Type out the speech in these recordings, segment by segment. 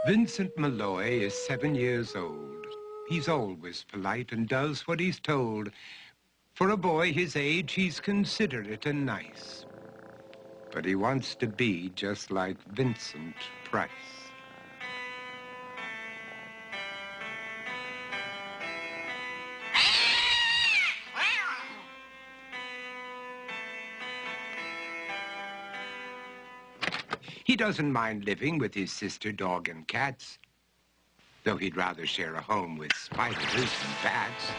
Vincent Malloy is 7 years old. He's always polite and does what he's told. For a boy his age, he's considerate and nice. But he wants to be just like Vincent Price. He doesn't mind living with his sister, dog, and cats, though he'd rather share a home with spiders and bats.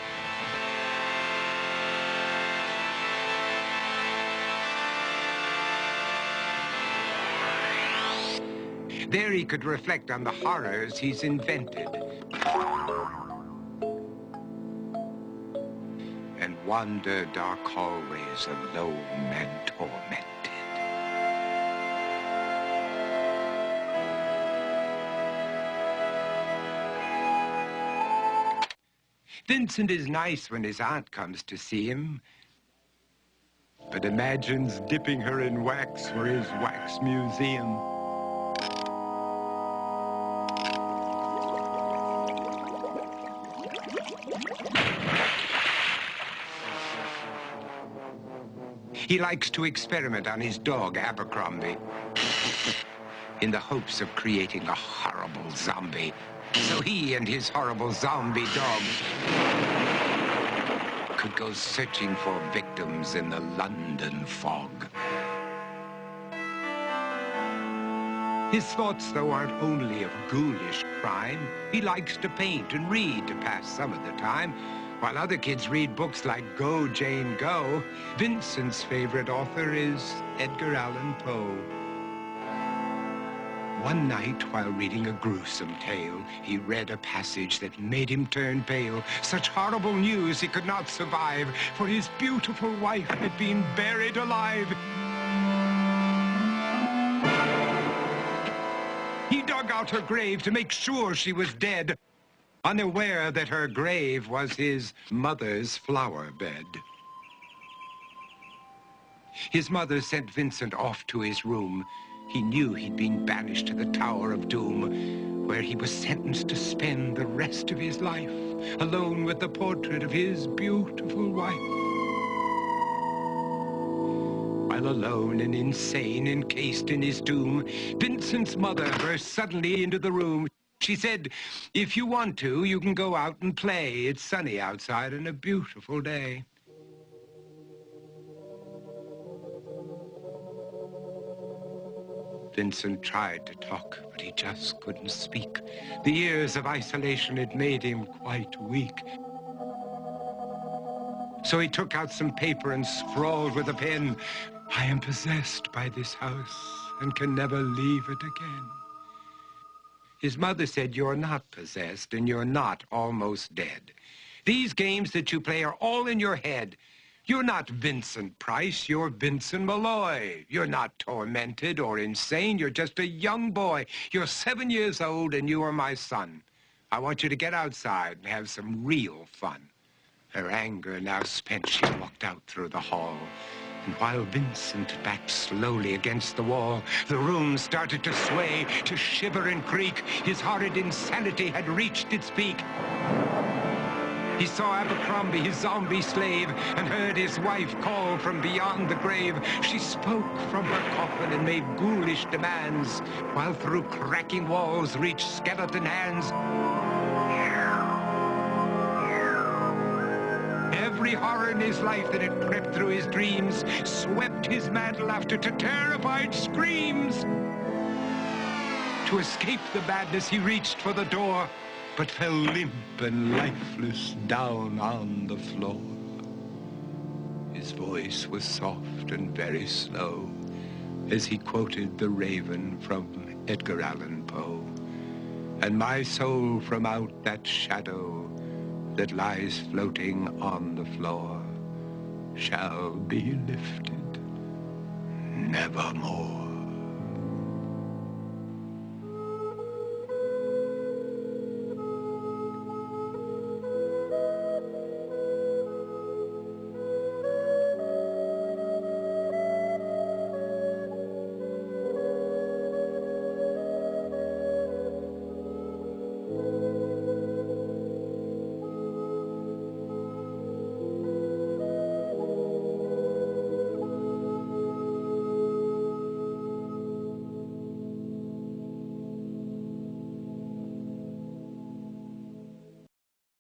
There he could reflect on the horrors he's invented and wander dark hallways alone and tormented. Vincent is nice when his aunt comes to see him, but imagines dipping her in wax for his wax museum. He likes to experiment on his dog, Abercrombie, in the hopes of creating a horrible zombie. So he and his horrible zombie dog could go searching for victims in the London fog. His thoughts, though, aren't only of ghoulish crime. He likes to paint and read to pass some of the time. While other kids read books like Go, Jane, Go, Vincent's favorite author is Edgar Allan Poe. One night, while reading a gruesome tale, he read a passage that made him turn pale. Such horrible news he could not survive, for his beautiful wife had been buried alive. He dug out her grave to make sure she was dead, unaware that her grave was his mother's flower bed. His mother sent Vincent off to his room. He knew he'd been banished to the Tower of Doom, where he was sentenced to spend the rest of his life alone with the portrait of his beautiful wife. While alone and insane, encased in his tomb, Vincent's mother burst suddenly into the room. She said, "If you want to, you can go out and play. It's sunny outside and a beautiful day." Vincent tried to talk, but he just couldn't speak. The years of isolation had made him quite weak. So he took out some paper and scrawled with a pen, "I am possessed by this house and can never leave it again." His mother said, "You're not possessed and you're not almost dead. These games that you play are all in your head. You're not Vincent Price, you're Vincent Malloy. You're not tormented or insane, you're just a young boy. You're 7 years old and you are my son. I want you to get outside and have some real fun." Her anger now spent, she walked out through the hall. And while Vincent backed slowly against the wall, the room started to sway, to shiver and creak. His horrid insanity had reached its peak. He saw Abercrombie, his zombie slave, and heard his wife call from beyond the grave. She spoke from her coffin and made ghoulish demands, while through cracking walls reached skeleton hands. Every horror in his life that had crept through his dreams swept his mantle laughter to terrified screams. To escape the madness, he reached for the door, but fell limp and lifeless down on the floor. His voice was soft and very slow as he quoted The Raven from Edgar Allan Poe. "And my soul from out that shadow that lies floating on the floor shall be lifted nevermore."